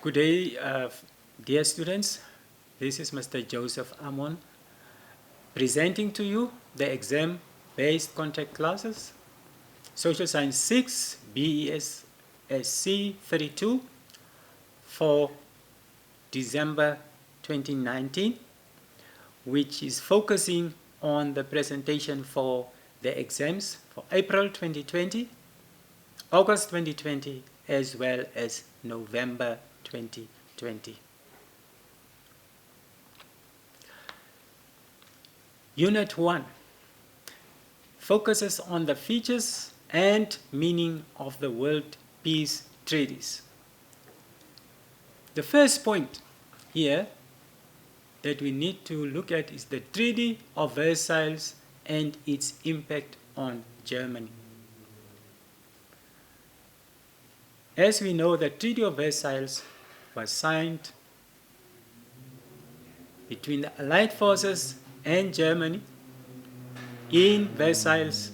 Good day, dear students. This is Mr. Joseph Amon presenting to you the exam-based contact classes, Social Science 6, Bes Sc 32 for December 2019, which is focusing on the presentation for the exams for April 2020, August 2020, as well as November 2020. Unit 1 focuses on the features and meaning of the World Peace Treaties. The first point here that we need to look at is the Treaty of Versailles and its impact on Germany. As we know, the Treaty of Versailles was signed between the Allied forces and Germany in Versailles,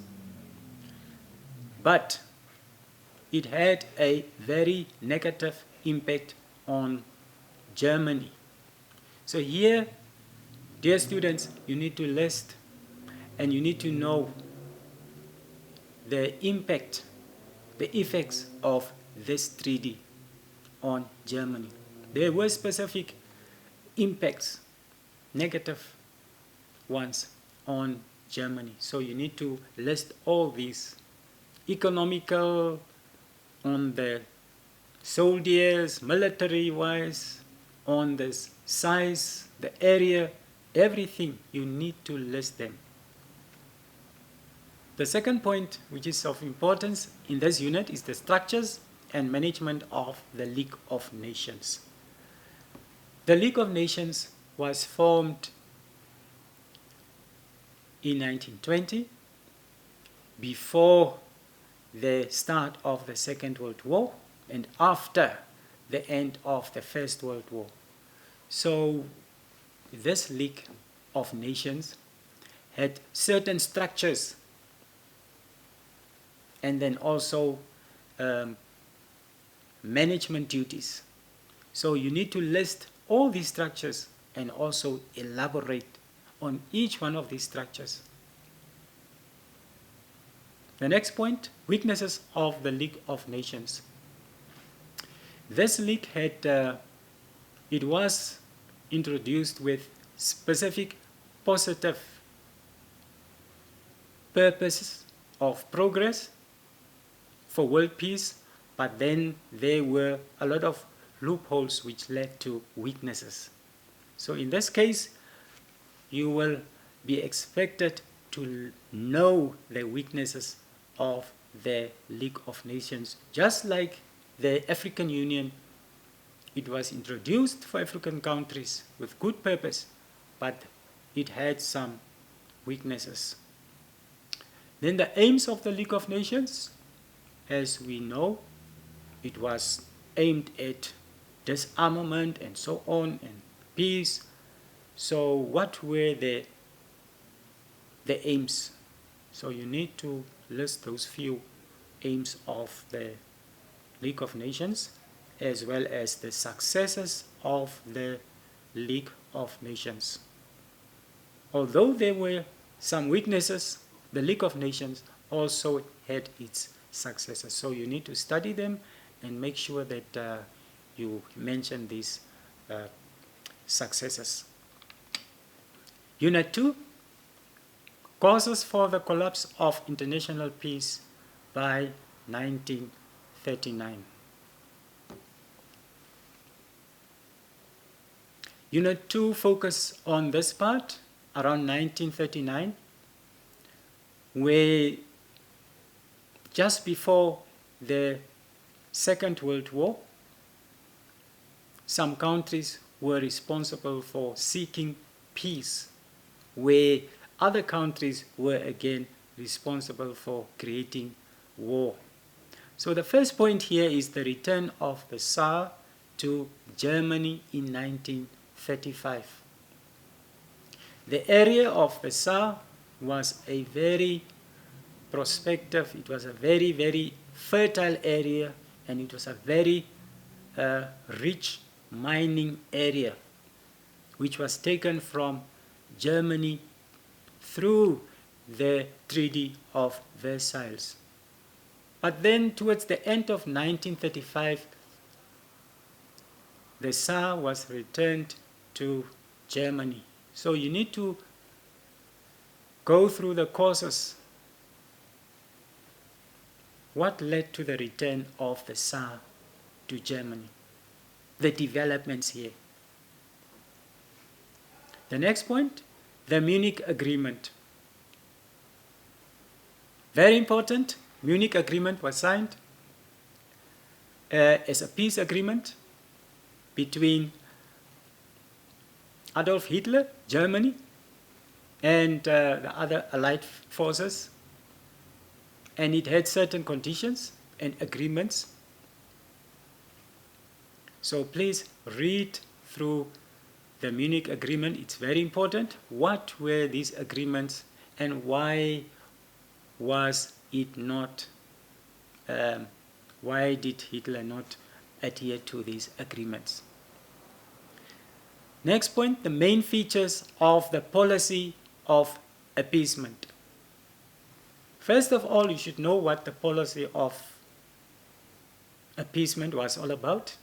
but it had a very negative impact on Germany. So here, dear students, you need to list and you need to know the impact, the effects of this treaty on Germany. There were specific impacts, negative ones on Germany. So you need to list all these: economical, on the soldiers, military-wise, on the size, the area, everything. You need to list them. The second point, which is of importance in this unit, is the structures and management of the League of Nations. The League of Nations was formed in 1920, before the start of the Second World War and after the end of the First World War. So this League of Nations had certain structures and then also management duties. So you need to list all these structures and also elaborate on each one of these structures. The next point, weaknesses of the League of Nations. This league had, it was introduced with specific positive purposes of progress for world peace, but then there were a lot of loopholes which led to weaknesses. So in this case, you will be expected to know the weaknesses of the League of Nations. Just like the African Union, it was introduced for African countries with good purpose, but it had some weaknesses. Then the aims of the League of Nations, as we know, it was aimed at disarmament and so on, and peace. So what were the aims? So you need to list those few aims of the League of Nations, as well as the successes of the League of Nations. Although there were some weaknesses, the League of Nations also had its successes. So you need to study them and make sure that you mention these successes. Unit 2, causes for the collapse of international peace by 1939. Unit 2 focuses on this part around 1939, where just before the Second World War, some countries were responsible for seeking peace, where other countries were again responsible for creating war. So the first point here is the return of the Tsar to Germany in 1935. The area of the Tsar was a very prospective, it was a very, very fertile area, and it was a very a rich mining area which was taken from Germany through the Treaty of Versailles. But then towards the end of 1935, the Saar was returned to Germany. So you need to go through the causes. What led to the return of the Saar to Germany? The developments here. The next point, the Munich Agreement. Very important, Munich Agreement was signed as a peace agreement between Adolf Hitler, Germany, and the other Allied forces. And it had certain conditions and agreements. So please read through the Munich Agreement. It's very important. What were these agreements and why was it not, why did Hitler not adhere to these agreements? Next point, the main features of the policy of appeasement. First of all, you should know what the policy of appeasement was all about.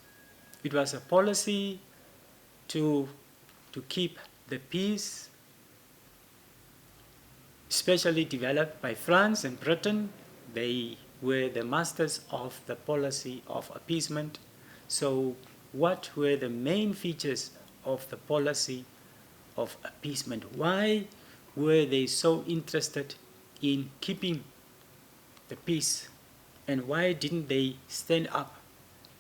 It was a policy to keep the peace, especially developed by France and Britain. They were the masters of the policy of appeasement. So what were the main features of the policy of appeasement? Why were they so interested in keeping the peace? And why didn't they stand up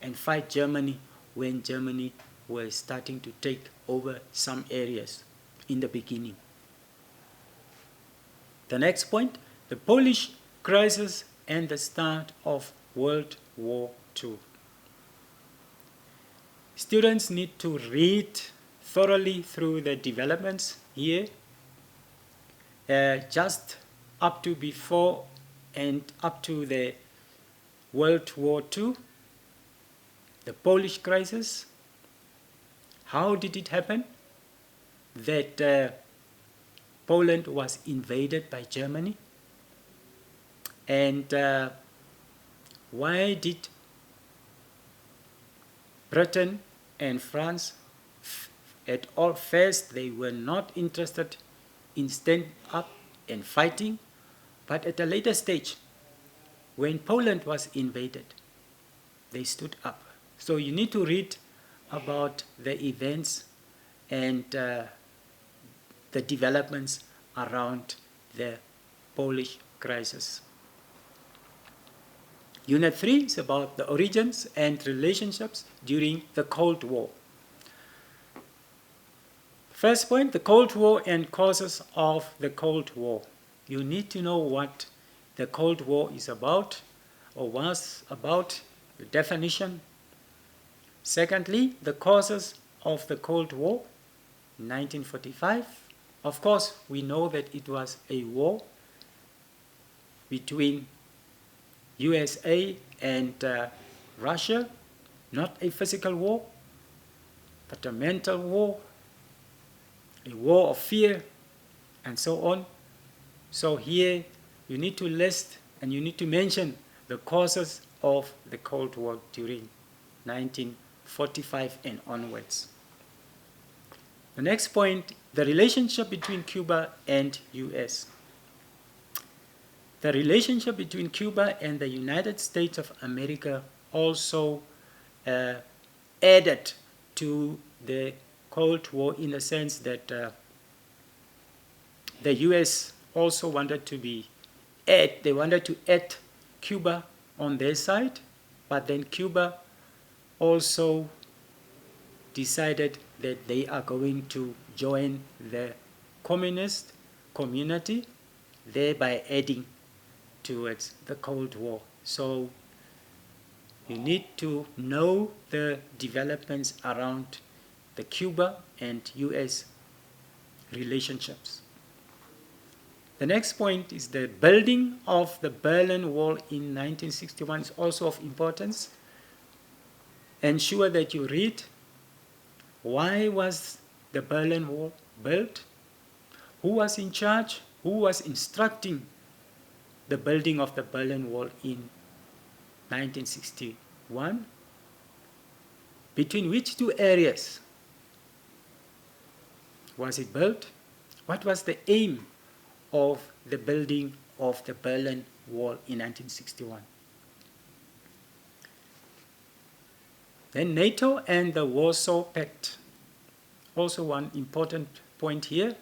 and fight Germany when Germany was starting to take over some areas in the beginning? The next point, the Polish crisis and the start of World War II. Students need to read thoroughly through the developments here, just up to before and up to the World War II, the Polish crisis. How did it happen that Poland was invaded by Germany? And why did Britain and France, at all first, they were not interested in standing up and fighting, but at a later stage, when Poland was invaded, they stood up. So you need to read about the events and the developments around the Polish crisis. Unit 3 is about the origins and relationships during the Cold War. First point, the Cold War and causes of the Cold War. You need to know what the Cold War is about or was about, the definition. Secondly, the causes of the Cold War, 1945. Of course, we know that it was a war between USA and Russia, not a physical war, but a mental war, a war of fear, and so on. So here you need to list and you need to mention the causes of the Cold War during 1945 and onwards. The next point, the relationship between Cuba and US. The relationship between Cuba and the United States of America also added to the Cold War in the sense that the US also wanted to add Cuba on their side, but then Cuba also decided that they are going to join the communist community, thereby adding towards the Cold War. So you need to know the developments around the Cuba and US relationships. The next point is the building of the Berlin Wall in 1961 is also of importance. ensure that you read why was the Berlin Wall built, who was in charge, who was instructing the building of the Berlin Wall in 1961, between which two areas was it built, what was the aim of the building of the Berlin Wall in 1961. Then NATO and the Warsaw Pact. Also one important point here,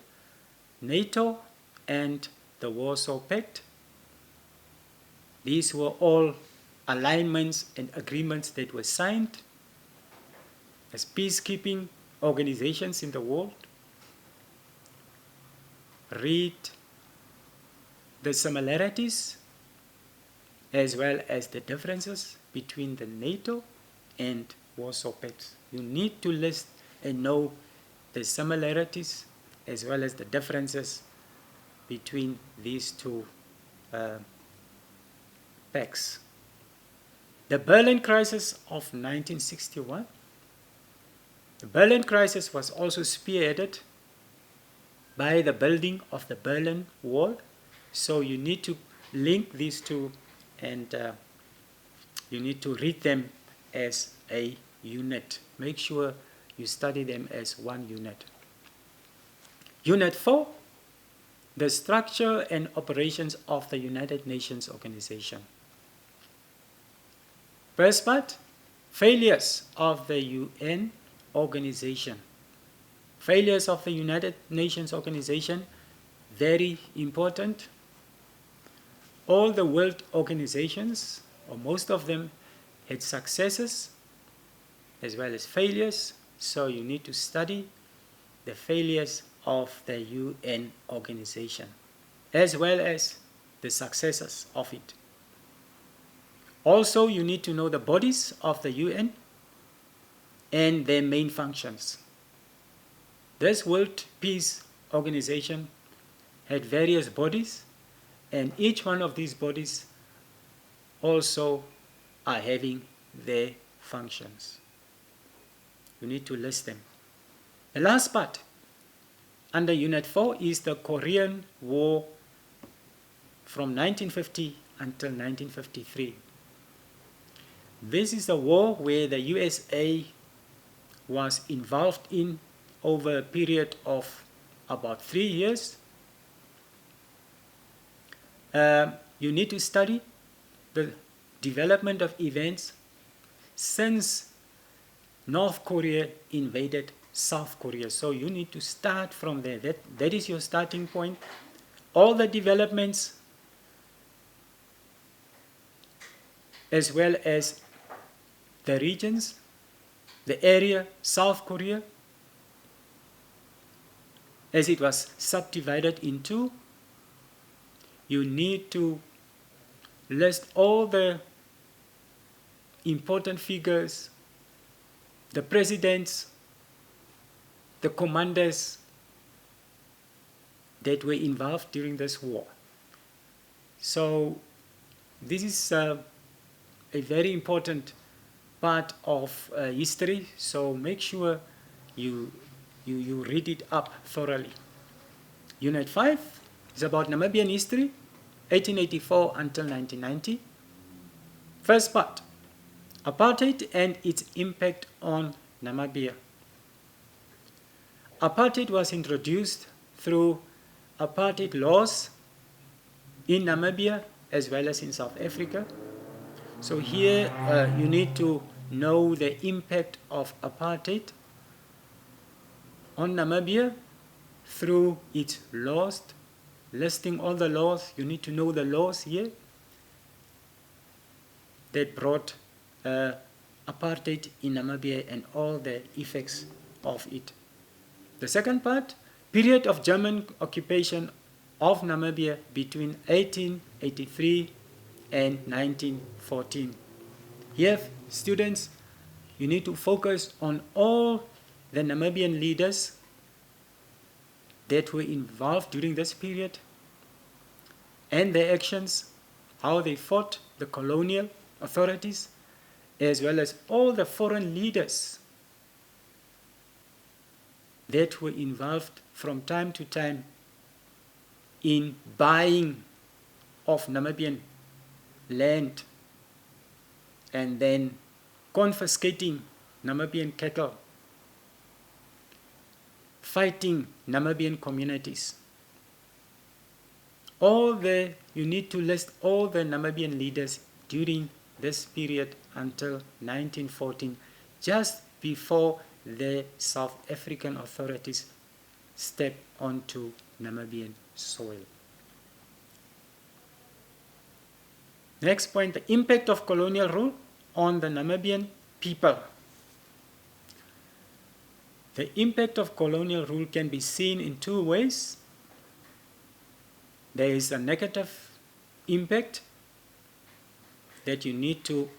NATO and the Warsaw Pact. These were all alignments and agreements that were signed as peacekeeping organizations in the world. Read the similarities as well as the differences between the NATO and Warsaw Pact. You need to list and know the similarities as well as the differences between these two pacts. The Berlin Crisis of 1961. The Berlin Crisis was also spearheaded by the building of the Berlin Wall. So you need to link these two, and you need to read them as a unit. Make sure you study them as one unit. Unit 4, the structure and operations of the United Nations Organization. First part, failures of the UN organization. Failures of the United Nations Organization, very important. All the world organizations, or most of them, had successes as well as failures, so you need to study the failures of the UN organization as well as the successes of it. Also, you need to know the bodies of the UN and their main functions. This World Peace Organization had various bodies, and each one of these bodies also are having their functions. You need to list them. The last part under Unit 4 is the Korean War from 1950 until 1953. This is a war where the USA was involved in over a period of about 3 years. You need to study the development of events since North Korea invaded South Korea. So you need to start from there. That is your starting point. All the developments as well as the regions, the area, South Korea, as it was subdivided into, you need to list all the important figures, the presidents, the commanders that were involved during this war. So this is a very important part of history, so make sure you read it up thoroughly. Unit 5 is about Namibian history, 1884 until 1990. First part, apartheid and its impact on Namibia. Apartheid was introduced through apartheid laws in Namibia as well as in South Africa. So here you need to know the impact of apartheid on Namibia through its laws, listing all the laws. You need to know the laws here that brought apartheid in Namibia and all the effects of it. The second part, period of German occupation of Namibia between 1883 and 1914. Here, students, you need to focus on all the Namibian leaders that were involved during this period and their actions, how they fought the colonial authorities, as well as all the foreign leaders that were involved from time to time in buying of Namibian land and then confiscating Namibian cattle, fighting Namibian communities. You need to list all the Namibian leaders during this period until 1914, just before the South African authorities stepped onto Namibian soil. Next point, the impact of colonial rule on the Namibian people. The impact of colonial rule can be seen in two ways. There is a negative impact that you need to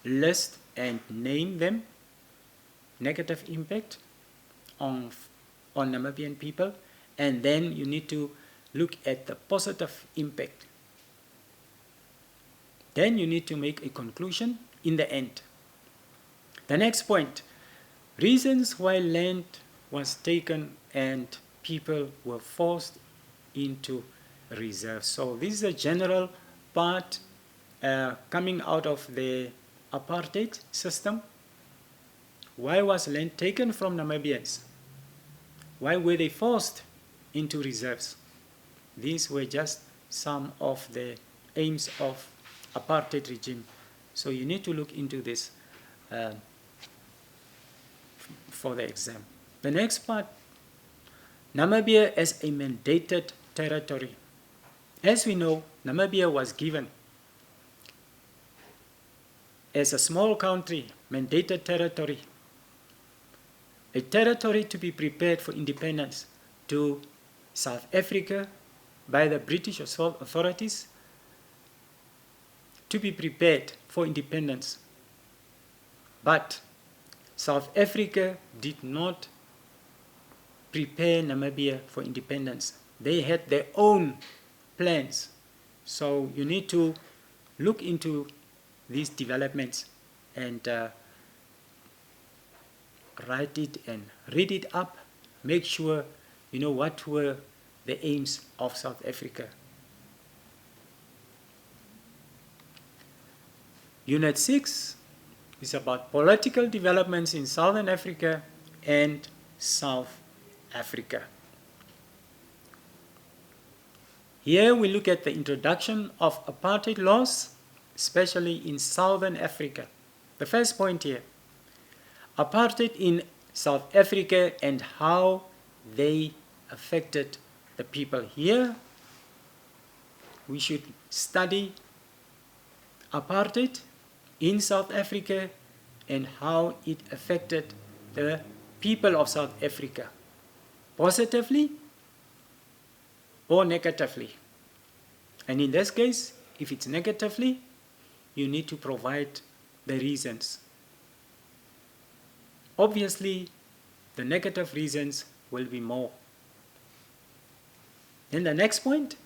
list and name them, negative impact on Namibian people, and then you need to look at the positive impact. Then you need to make a conclusion in the end. The next point, reasons why land was taken and people were forced into reserves. So this is a general part coming out of the apartheid system. Why was land taken from Namibians? Why were they forced into reserves? These were just some of the aims of apartheid regime. So you need to look into this for the exam. The next part, Namibia as a mandated territory. As we know, Namibia was given as a small country, mandated territory, a territory to be prepared for independence to South Africa by the British authorities, to be prepared for independence. But South Africa did not prepare Namibia for independence. They had their own plans. So you need to look into these developments and write it and read it up. Make sure you know what were the aims of South Africa. Unit 6 is about political developments in Southern Africa and South Africa. Here we look at the introduction of apartheid laws, especially in Southern Africa. The first point here, apartheid in South Africa and how they affected the people. Here we should study apartheid in South Africa and how it affected the people of South Africa, positively or negatively. And in this case, if it's negatively, you need to provide the reasons. Obviously, the negative reasons will be more. Then the next point,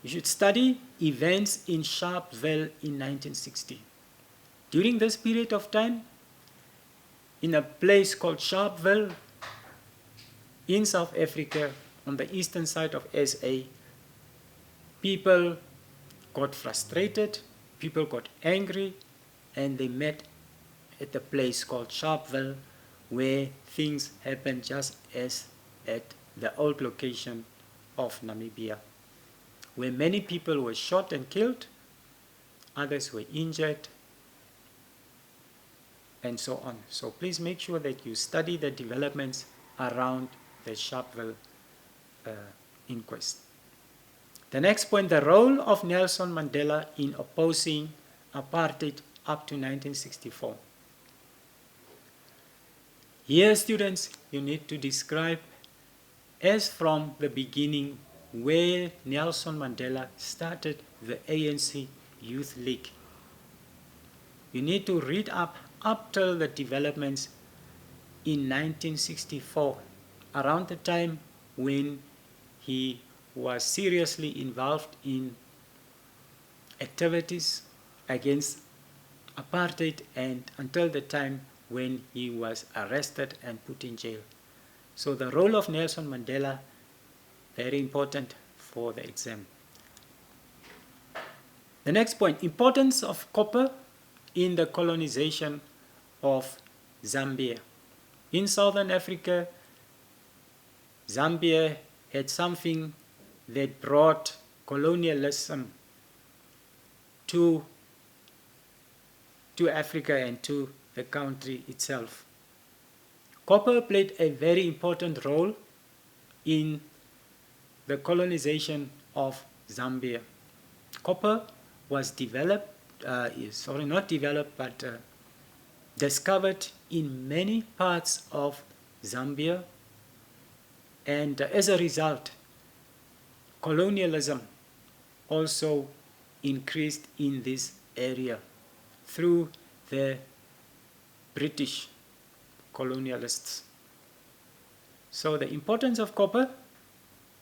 you should study events in Sharpeville in 1960. During this period of time, in a place called Sharpeville in South Africa, on the eastern side of SA, people got frustrated, people got angry, and they met at a place called Sharpeville, where things happened just as at the old location of Namibia, where many people were shot and killed, others were injured, and so on. So please make sure that you study the developments around the Sharpeville inquest. The next point, the role of Nelson Mandela in opposing apartheid up to 1964. Here, students, you need to describe as from the beginning where Nelson Mandela started the ANC Youth League. You need to read up till the developments in 1964, around the time when he was seriously involved in activities against apartheid and until the time when he was arrested and put in jail. So the role of Nelson Mandela, very important for the exam. The next point, importance of copper in the colonization of Zambia. In Southern Africa, Zambia had something that brought colonialism to Africa and to the country itself. Copper played a very important role in the colonization of Zambia. Copper was developed, discovered in many parts of Zambia, and as a result, colonialism also increased in this area through the British colonialists. So the importance of copper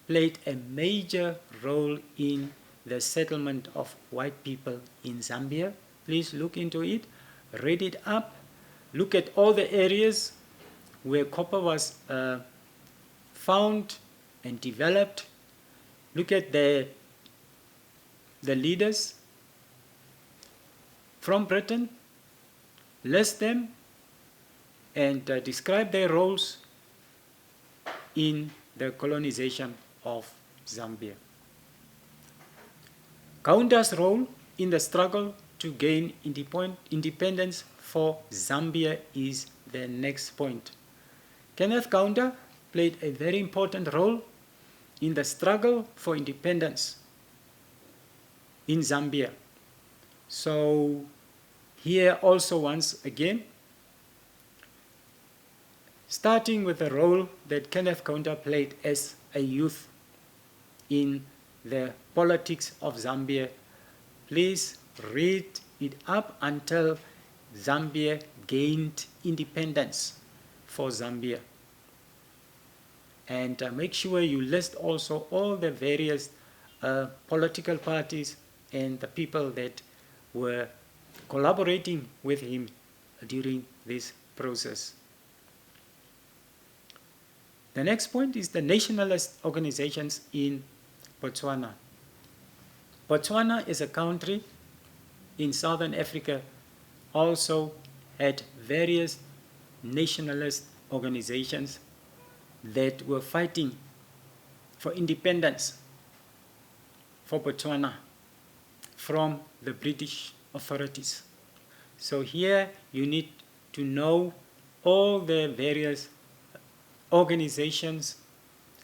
played a major role in the settlement of white people in Zambia. Please look into it, read it up, look at all the areas where copper was found and developed. Look at the leaders from Britain, list them, and describe their roles in the colonization of Zambia. Kaunda's role in the struggle to gain independence for Zambia is the next point. Kenneth Kaunda played a very important role in the struggle for independence in Zambia. So here also once again, starting with the role that Kenneth Kaunda played as a youth in the politics of Zambia. Please read it up until Zambia gained independence for Zambia. And make sure you list also all the various political parties and the people that were collaborating with him during this process. The next point is the nationalist organizations in Botswana. Botswana is a country in Southern Africa, also had various nationalist organizations that were fighting for independence for Botswana from the British authorities. So here you need to know all the various organizations,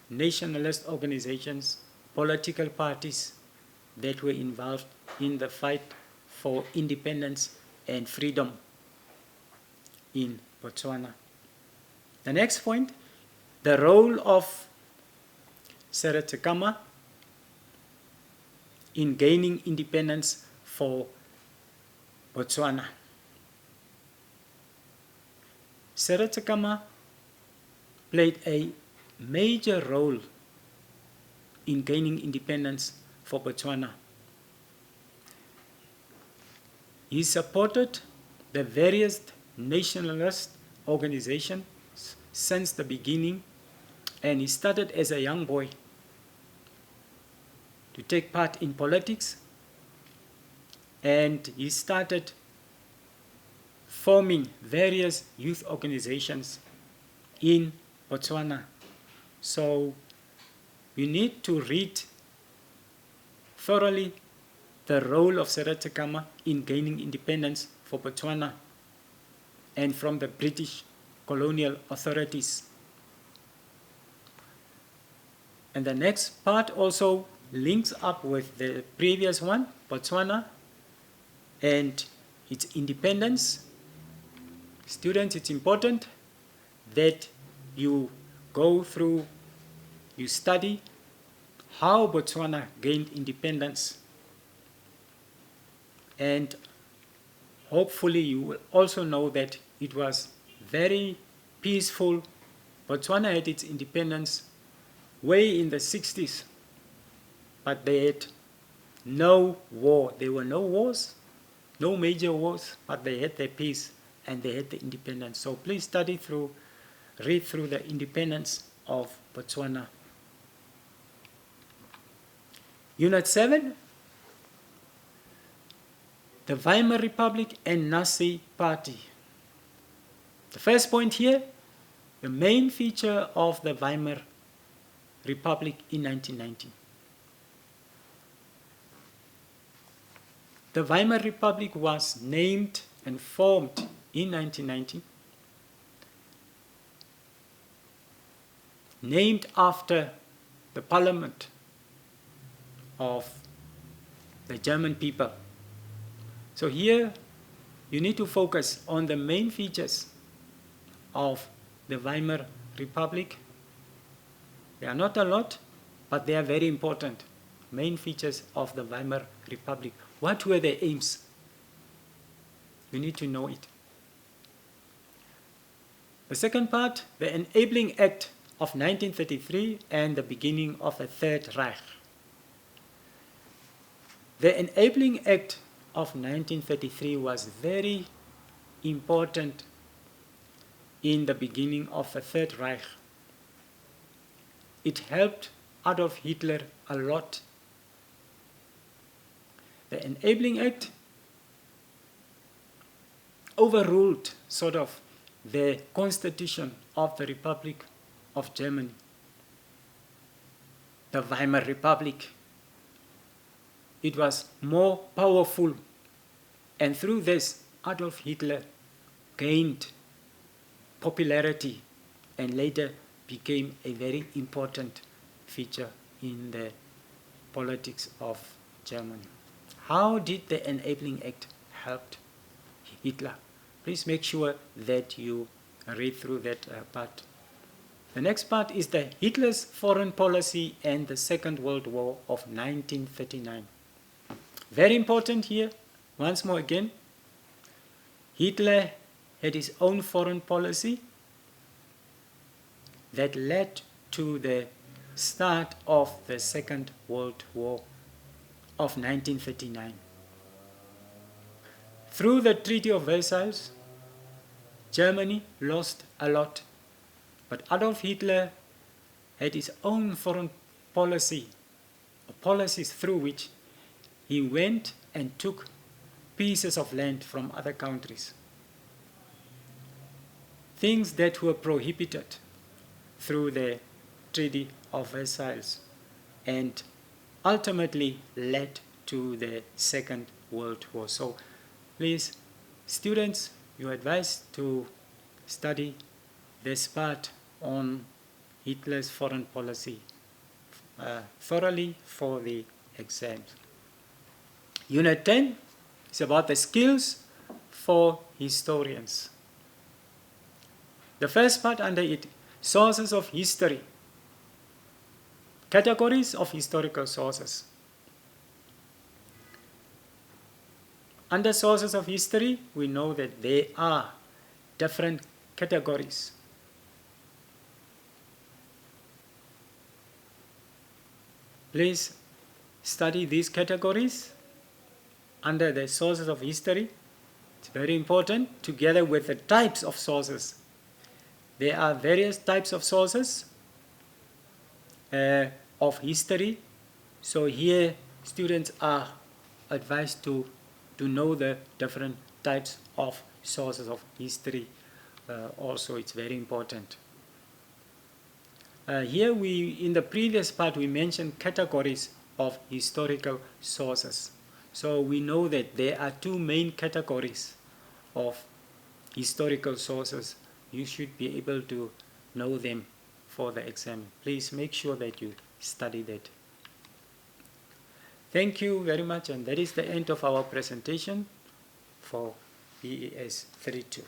nationalist organizations, political parties that were involved in the fight for independence and freedom in Botswana. The next point, the role of Sarah Tekama in gaining independence for Botswana. Sarah Tekama played a major role in gaining independence for Botswana. He supported the various nationalist organizations since the beginning, and he started as a young boy to take part in politics, and he started forming various youth organizations in Botswana. So you need to read thoroughly the role of Sarah Tekama in gaining independence for Botswana and from the British colonial authorities. And the next part also links up with the previous one, Botswana and its independence. Students, it's important that you go through, you study how Botswana gained independence. And hopefully you will also know that it was very peaceful. Botswana had its independence way in the 60s, but they had no war. There were no wars, no major wars, but they had their peace and they had the independence. So please read through the independence of Botswana. Unit 7, the Weimar Republic and Nazi Party. The first point here, the main feature of the Weimar Republic in 1990. The Weimar Republic was named and formed in 1990, named after the parliament of the German people. So here you need to focus on the main features of the Weimar Republic. They are not a lot, but they are very important. Main features of the Weimar Republic. What were their aims? You need to know it. The second part, the Enabling Act of 1933 and the beginning of the Third Reich. The Enabling Act of 1933 was very important in the beginning of the Third Reich. It helped Adolf Hitler a lot. The Enabling Act overruled sort of the constitution of the Republic of Germany, the Weimar Republic. It was more powerful, and through this Adolf Hitler gained popularity and later became a very important feature in the politics of Germany. How did the Enabling Act help Hitler? Please make sure that you read through that part. The next part is the Hitler's foreign policy and the Second World War of 1939. Very important here, once more again, Hitler had his own foreign policy that led to the start of the Second World War of 1939. Through the Treaty of Versailles, Germany lost a lot, but Adolf Hitler had his own foreign policy, policies through which he went and took pieces of land from other countries. Things that were prohibited through the Treaty of Versailles and ultimately led to the Second World War. So please, students, you're advised to study this part on Hitler's foreign policy thoroughly for the exams. Unit 10 is about the skills for historians. The first part under it, sources of history, categories of historical sources. Under sources of history, we know that there are different categories. Please study these categories under the sources of history. It's very important, together with the types of sources. There are various types of sources of history. So here students are advised to know the different types of sources of history. Also, it's very important. Here in the previous part we mentioned categories of historical sources. So we know that there are two main categories of historical sources. You should be able to know them for the exam. Please make sure that you study that. Thank you very much, and that is the end of our presentation for BES 32.